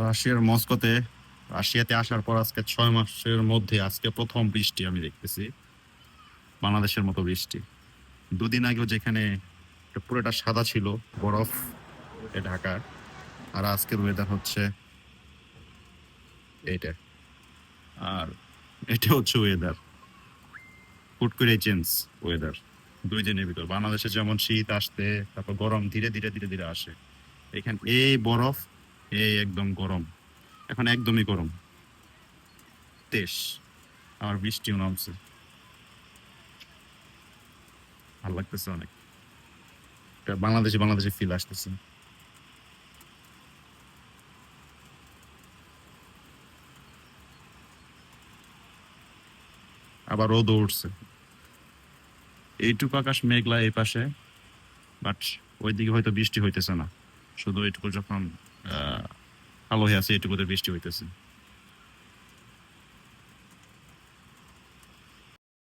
রাশিয়ার মস্কোতে রাশিয়াতে আসার পর আজকে 6 মাসের মধ্যে আজকে প্রথম বৃষ্টি আমি দেখতেছি, বাংলাদেশের মতো বৃষ্টি। দুদিন আগেও যেখানে পুরোটা সাদা ছিল, বরফ ঢাকা, আর আজকের ওয়েদার হচ্ছে এইটা। আর এটা হচ্ছে ওয়েদার, হুট করে চেঞ্জ ওয়েদার 2 দিনের ভিতর। বাংলাদেশে যেমন শীত আসতে, তারপর গরম ধীরে ধীরে ধীরে ধীরে আসে, এখানে এই বরফ, এই একদম গরম, এখন একদমই গরম দেশ। আর বৃষ্টিও নামছে, ভালো লাগতেছে অনেক। এটা বাংলাদেশে বাংলাদেশে ফিল আসতেছে। আবার রোদ উঠছে, এইটুকু আকাশ মেঘলা এই পাশে, বাট ওইদিকে হয়তো বৃষ্টি হইতেছে না, শুধু এইটুকু যখন আহ কালো হয়ে আছে এইটুকুতে বৃষ্টি হইতেছে।